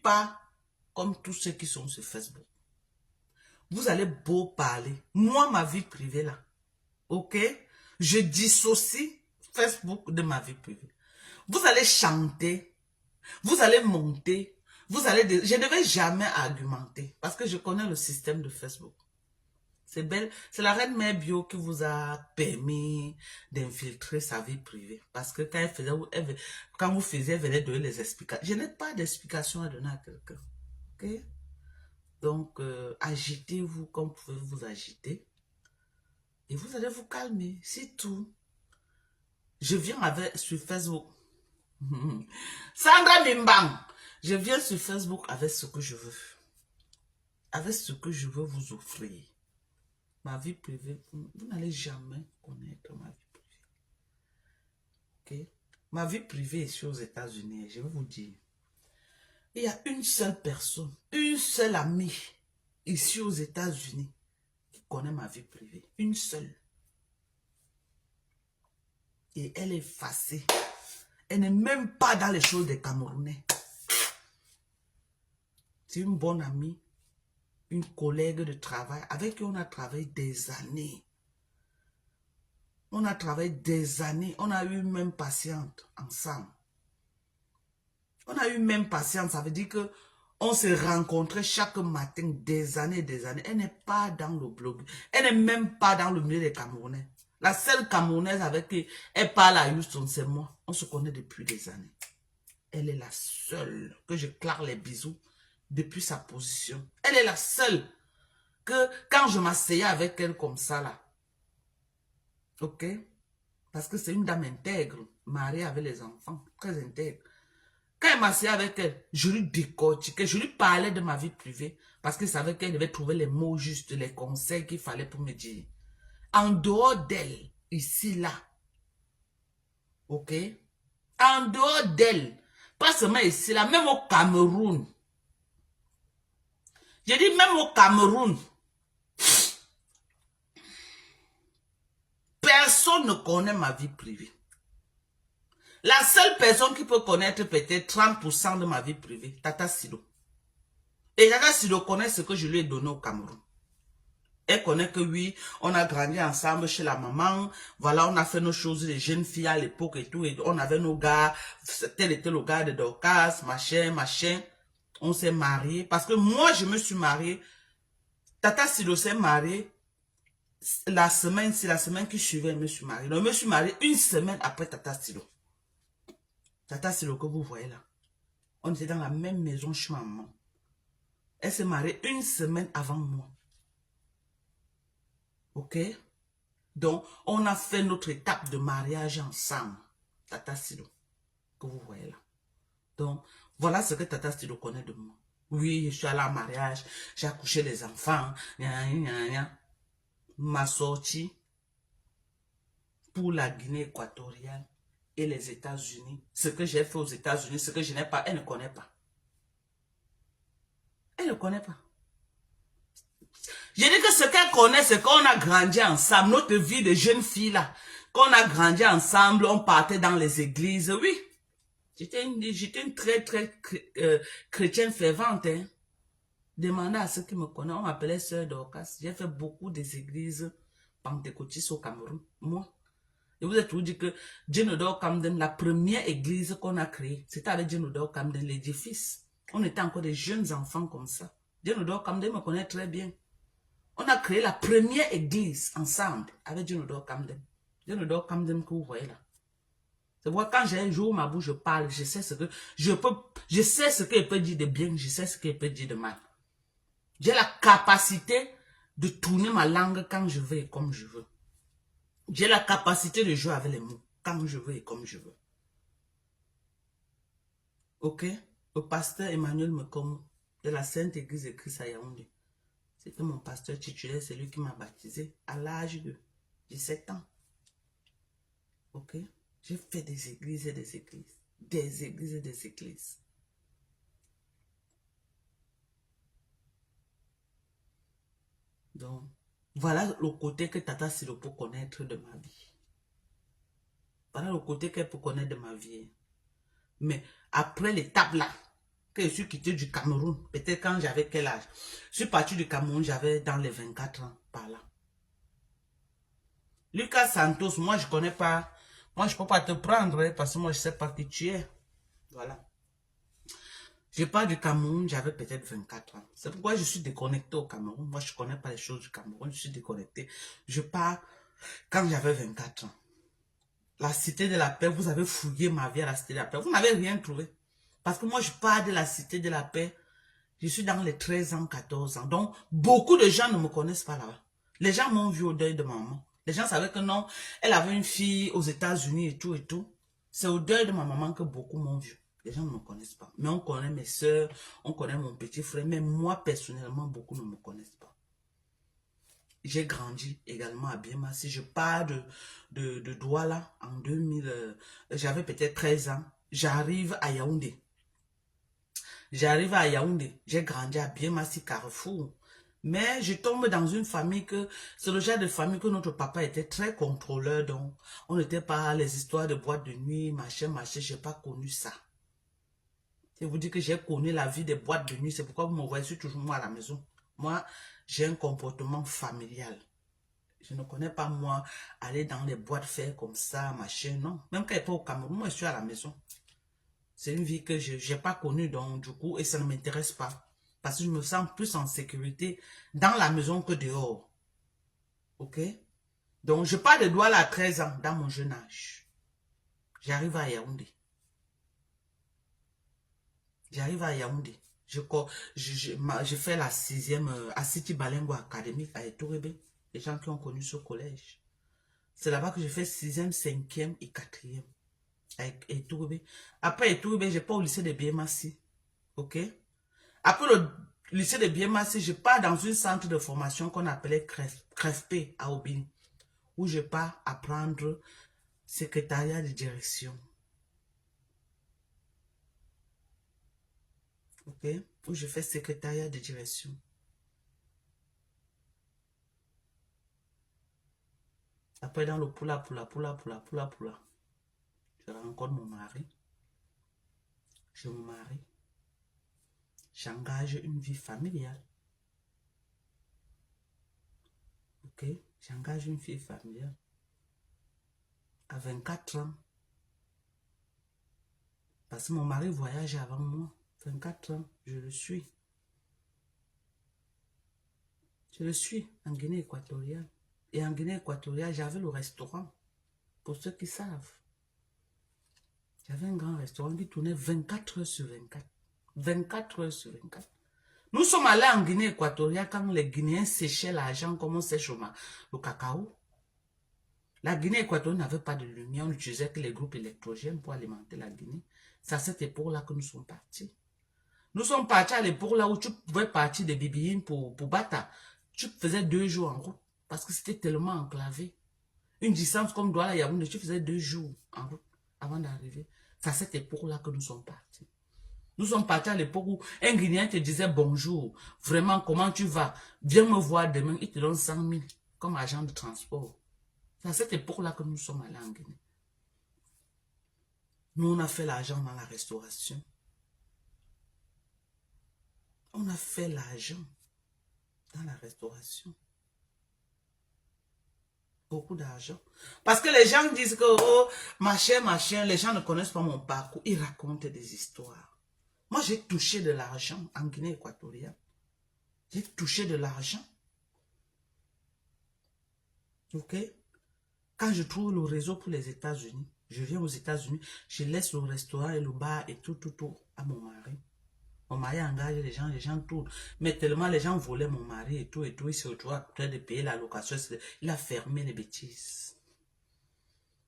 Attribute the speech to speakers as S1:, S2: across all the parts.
S1: pas comme tous ceux qui sont sur Facebook. Vous allez beau parler. Moi, ma vie privée là, ok? Je dissocie Facebook de ma vie privée. Vous allez chanter, vous allez monter, vous allez... Je ne vais jamais argumenter parce que je connais le système de Facebook. C'est belle, c'est la reine mère bio qui vous a permis d'infiltrer sa vie privée. Parce que quand quand vous faisiez, elle venait donner les explications. Je n'ai pas d'explication à donner à quelqu'un. Ok? Donc, agitez-vous comme vous pouvez vous agiter. Et vous allez vous calmer. C'est tout. Je viens sur Facebook. Sandra Mimbang. Je viens sur Facebook avec ce que je veux. Avec ce que je veux vous offrir. Ma vie privée, vous n'allez jamais connaître ma vie privée. Ok? Ma vie privée est ici aux États-Unis. Je vais vous dire. Il y a une seule personne, une seule amie ici aux États-Unis qui connaît ma vie privée. Une seule. Et elle est effacée. Elle n'est même pas dans les choses des Camerounais. C'est une bonne amie, une collègue de travail avec qui on a travaillé des années. On a travaillé des années. On a eu même patiente ensemble. On a eu même patience, ça veut dire que on se rencontrait chaque matin des années et des années. Elle n'est pas dans le blog. Elle n'est même pas dans le milieu des Camerounais. La seule Camerounaise avec qui elle parle à Houston, c'est moi. On se connaît depuis des années. Elle est la seule que je claque les bisous depuis sa position. Elle est la seule que quand je m'asseyais avec elle comme ça là, ok? Parce que c'est une dame intègre, mariée avec les enfants, très intègre. Quand elle m'asseyait avec elle, je lui décortiquais, je lui parlais de ma vie privée parce que je savais qu'elle devait trouver les mots justes, les conseils qu'il fallait pour me dire. En dehors d'elle, ici, là, ok? En dehors d'elle, pas seulement ici, là, même au Cameroun. J'ai dit même au Cameroun, personne ne connaît ma vie privée. La seule personne qui peut connaître peut-être 30% de ma vie privée, Tata Silo. Et Tata Silo connaît ce que je lui ai donné au Cameroun. Elle connaît que oui, on a grandi ensemble chez la maman. Voilà, on a fait nos choses, les jeunes filles à l'époque et tout. Et on avait nos gars, tel était le gars de Dorcas, machin. On s'est mariés. Parce que moi, je me suis mariée. Tata Silo s'est mariée. La semaine qui suivait, je me suis mariée. Donc, je me suis mariée une semaine après Tata Silo. Tata Silo que vous voyez là. On était dans la même maison chez maman. Elle s'est mariée une semaine avant moi. Ok? Donc, on a fait notre étape de mariage ensemble. Tata Silo, que vous voyez là. Donc, voilà ce que Tata Silo connaît de moi. Oui, je suis allée en mariage, j'ai accouché les enfants. Ma sortie pour la Guinée équatoriale et les États-Unis. Ce que j'ai fait aux États-Unis, ce que je n'ai pas, elle ne connaît pas. Elle ne connaît pas. Je dis que ce qu'elle connaît, c'est qu'on a grandi ensemble. Notre vie de jeune fille là, qu'on a grandi ensemble, on partait dans les églises. Oui, j'étais une très chrétienne fervente. Hein. Demandez à ceux qui me connaissent, on m'appelait Sœur Dorcas. J'ai fait beaucoup des églises pentecôtistes au Cameroun. Moi. Et vous êtes toujours dit que Djenodor Camden, la première église qu'on a créée, c'était avec Djenodor Camden, l'édifice. On était encore des jeunes enfants comme ça. Djenodor Camden me connaît très bien. On a créé la première église ensemble avec Djenodor Camden. Djenodor Camden que vous voyez là. C'est pourquoi quand j'ai un jour ma bouche, je parle, je sais ce que je sais ce qu'elle peut dire de bien, je sais ce qu'elle peut dire de mal. J'ai la capacité de tourner ma langue quand je veux et comme je veux. J'ai la capacité de jouer avec les mots quand je veux et comme je veux. Ok? Le pasteur Emmanuel Mekomo de la Sainte Église de Christ à Yaoundé. C'était mon pasteur titulaire, c'est lui qui m'a baptisé à l'âge de 17 ans. Ok? J'ai fait des églises et des églises. Des églises et des églises. Donc, voilà le côté que Tata Silo peut connaître de ma vie. Voilà le côté qu'elle peut connaître de ma vie. Mais après l'étape là, que je suis quitté du Cameroun. Peut-être quand j'avais quel âge? Je suis parti du Cameroun, j'avais dans les 24 ans, par là. Lucas Santos, moi je connais pas. Moi je peux pas te prendre hein, parce que moi je sais pas qui tu es. Voilà. Je pars du Cameroun, j'avais peut-être 24 ans. C'est pourquoi je suis déconnecté au Cameroun. Moi je connais pas les choses du Cameroun, je suis déconnecté. Je pars quand j'avais 24 ans. La Cité de la Paix, vous avez fouillé ma vie à la Cité de la Paix. Vous n'avez rien trouvé. Parce que moi je pars de la Cité de la Paix. Je suis dans les 13 ans, 14 ans. Donc, beaucoup de gens ne me connaissent pas là-bas. Les gens m'ont vu au deuil de maman. Les gens savaient que non, elle avait une fille aux États-Unis et tout et tout. C'est au deuil de ma maman que beaucoup m'ont vu. Les gens ne me connaissent pas. Mais on connaît mes soeurs, on connaît mon petit frère. Mais moi, personnellement, beaucoup ne me connaissent pas. J'ai grandi également à Biema. Si je pars de Douala en 2000, j'avais peut-être 13 ans. J'arrive à Yaoundé. J'arrive à Yaoundé, j'ai grandi à Biemassi Carrefour. Mais je tombe dans une famille que, c'est le genre de famille que notre papa était très contrôleur, donc on n'était pas les histoires de boîtes de nuit, machin, machin, j'ai pas connu ça. Je vous dis que j'ai connu la vie des boîtes de nuit, c'est pourquoi vous me voyez, je suis toujours moi à la maison. Moi, j'ai un comportement familial. Je ne connais pas moi aller dans les boîtes faire comme ça, machin, non. Même quand je suis pas au Cameroun, moi je suis à la maison. C'est une vie que je n'ai pas connue, donc du coup, et ça ne m'intéresse pas. Parce que je me sens plus en sécurité dans la maison que dehors. Ok? Donc, je pars de Douala à 13 ans, dans mon jeune âge. J'arrive à Yaoundé. J'arrive à Yaoundé. Je fais la 6e à City Balengo Academy à Etourébé. Les gens qui ont connu ce collège. C'est là-bas que je fais 6e, 5e et 4e. Avec Etourébé. Après Etourébé, je pars au lycée de Biemassi. Ok? Après le lycée de Biemassi, je pars dans un centre de formation qu'on appelait CREFP à Obini, où je pars apprendre secrétariat de direction. Ok? Où je fais secrétariat de direction. Après, dans le poula, je rencontre mon mari. Je me marie. J'engage une vie familiale. Ok? J'engage une vie familiale. À 24 ans. Parce que mon mari voyage avant moi. 24 ans, je le suis. Je le suis en Guinée équatoriale. Et en Guinée équatoriale, j'avais le restaurant. Pour ceux qui savent. J'avais un grand restaurant qui tournait 24 heures sur 24. 24 heures sur 24. Nous sommes allés en Guinée équatoriale quand les Guinéens séchaient l'argent comme on sèche le cacao. La Guinée équatoriale n'avait pas de lumière. On n'utilisait que les groupes électrogènes pour alimenter la Guinée. C'est à cette époque-là que nous sommes partis. Nous sommes partis à l'époque là où tu pouvais partir de Bibiyine pour Bata. Tu faisais 2 jours en route parce que c'était tellement enclavé. Une distance comme Douala Yaoundé, tu faisais 2 jours en route avant d'arriver. C'est à cette époque-là que nous sommes partis. Nous sommes partis à l'époque où un Guinéen te disait bonjour, vraiment comment tu vas, viens me voir demain, il te donne 100 000 comme agent de transport. C'est à cette époque-là que nous sommes allés en Guinée. Nous, on a fait l'argent dans la restauration. On a fait l'argent dans la restauration. Beaucoup d'argent. Parce que les gens disent que, oh, machin, les gens ne connaissent pas mon parcours. Ils racontent des histoires. Moi, j'ai touché de l'argent en Guinée équatoriale. J'ai touché de l'argent. Ok? Quand je trouve le réseau pour les États-Unis, je viens aux États-Unis, je laisse le restaurant et le bar et tout à mon mari. Mon mari engage les gens tournent. Mais tellement les gens volaient mon mari et tout, il se retrouve en train de payer la location. Il a fermé les bêtises.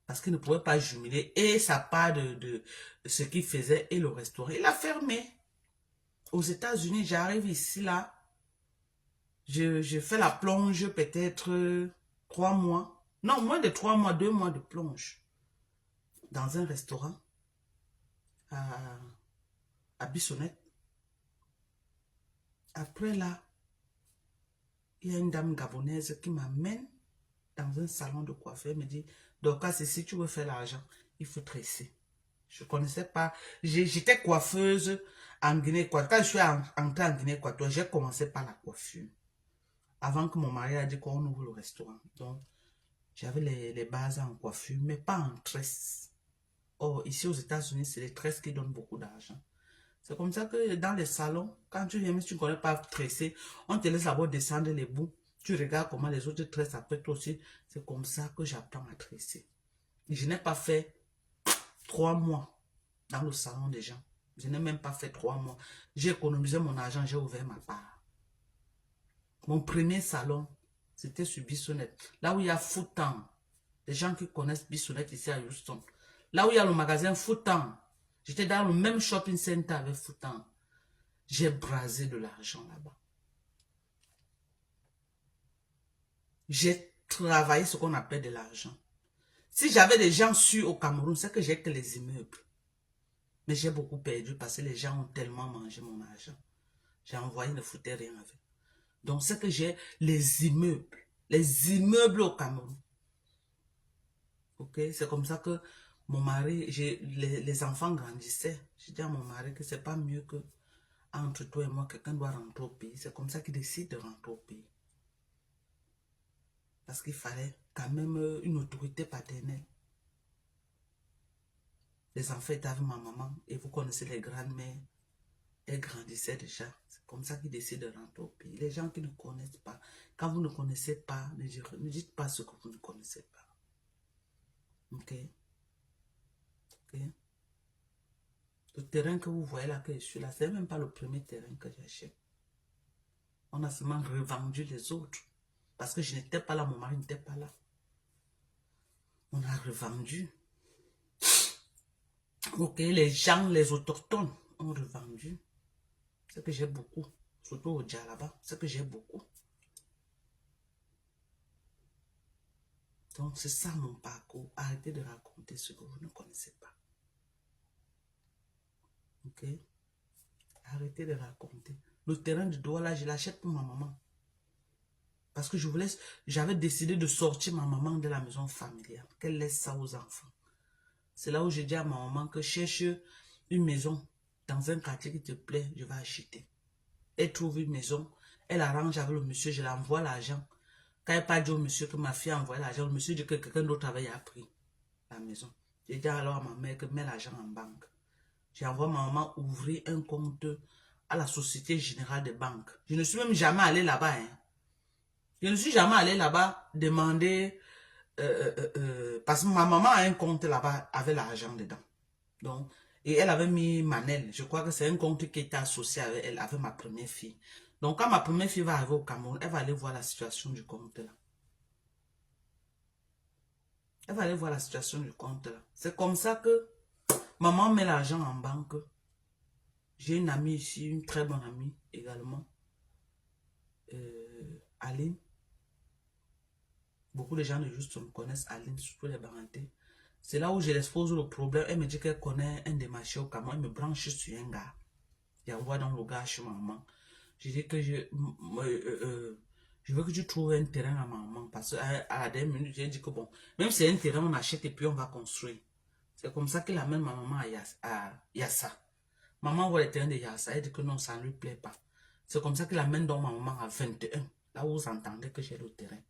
S1: Parce qu'il ne pouvait pas jumeler et sa part de ce qu'il faisait et le restaurant. Il a fermé. Aux États-Unis, j'arrive ici, là. Je fais la plonge peut-être 3 mois. Non, moins de 3 mois, 2 mois de plonge. Dans un restaurant à Bissonnette. Après là, il y a une dame gabonaise qui m'amène dans un salon de coiffeur. Elle me dit, Dorcas, si tu veux faire l'argent, il faut tresser. Je ne connaissais pas. J'étais coiffeuse en Guinée Équatoriale. Quand je suis entrée en Guinée Équatoriale, j'ai commencé par la coiffure. Avant que mon mari a dit qu'on ouvre le restaurant. Donc, j'avais les bases en coiffure, mais pas en tresse. Oh, ici aux États-Unis, c'est les tresses qui donnent beaucoup d'argent. C'est comme ça que dans les salons, quand tu viens, si tu ne connais pas tresser, on te laisse d'abord descendre les bouts. Tu regardes comment les autres tressent après toi aussi. C'est comme ça que j'apprends à tresser. Je n'ai pas fait 3 mois dans le salon des gens. Je n'ai même pas fait 3 mois. J'ai économisé mon argent, j'ai ouvert ma part. Mon premier salon, c'était sur Bissonnette. Là où il y a Foutan. Les gens qui connaissent Bissonnette ici à Houston. Là où il y a le magasin Foutan. J'étais dans le même shopping center avec Foutan. J'ai brasé de l'argent là-bas. J'ai travaillé ce qu'on appelle de l'argent. Si j'avais des gens sûrs au Cameroun, c'est que j'ai que les immeubles. Mais j'ai beaucoup perdu parce que les gens ont tellement mangé mon argent. J'ai envoyé, ne foutais rien avec. Donc, c'est que j'ai les immeubles. Les immeubles au Cameroun. Ok? C'est comme ça que mon mari, les enfants grandissaient. J'ai dit à mon mari que c'est pas mieux que entre toi et moi, quelqu'un doit rentrer au pays. C'est comme ça qu'il décide de rentrer au pays. Parce qu'il fallait quand même une autorité paternelle. Les enfants étaient avec ma maman et vous connaissez les grandes-mères. Elles grandissaient déjà. C'est comme ça qu'ils décident de rentrer au pays. Les gens qui ne connaissent pas, quand vous ne connaissez pas, ne dites pas ce que vous ne connaissez pas. Ok? Ok? Le terrain que vous voyez là, que je suis là, c'est même pas le premier terrain que j'achète. On a seulement revendu les autres. Parce que je n'étais pas là, mon mari n'était pas là. On a revendu. Ok, les gens, les autochtones ont revendu. C'est que j'ai beaucoup. Surtout au Djalaba, c'est que j'ai beaucoup. Donc, c'est ça mon parcours. Arrêtez de raconter ce que vous ne connaissez pas. Ok? Arrêtez de raconter. Le terrain de Douala, je l'achète pour ma maman. Parce que j'avais décidé de sortir ma maman de la maison familiale. Qu'elle laisse ça aux enfants. C'est là où j'ai dit à ma maman que cherche une maison dans un quartier qui te plaît, je vais acheter. Elle trouve une maison, elle arrange avec le monsieur, je l'envoie l'argent. Quand elle pas dit au monsieur que ma fille a envoyé l'argent, le monsieur dit que quelqu'un d'autre avait appris la maison. J'ai dit alors à ma mère que mets l'argent en banque. J'envoie ma maman ouvrir un compte à la Société Générale des Banques. Je ne suis même jamais allé là-bas. Hein. Je ne suis jamais allé là-bas demander... parce que ma maman a un compte là-bas avec l'argent dedans. Donc, et elle avait mis Manel. Je crois que c'est un compte qui était associé avec elle, avec ma première fille. Donc, quand ma première fille va arriver au Cameroun, elle va aller voir la situation du compte là. Elle va aller voir la situation du compte là. C'est comme ça que maman met l'argent en banque. J'ai une amie ici, une très bonne amie également. Aline. Beaucoup de gens de Houston connaissent Aline, surtout les Barantais. C'est là où je l'expose le problème. Elle me dit qu'elle connaît un des marchés au Cameroun. Elle me branche sur un gars. J'envoie dans le gars chez maman. Je dis que je veux que tu trouves un terrain à maman. Parce qu'à la dernière minute, j'ai dit que bon, même si c'est un terrain, on achète et puis on va construire. C'est comme ça qu'il amène ma maman à Yassa. Maman voit le terrain de Yassa. Elle dit que non, ça ne lui plaît pas. C'est comme ça qu'il amène donc ma maman à 21. Là où vous entendez que j'ai le terrain.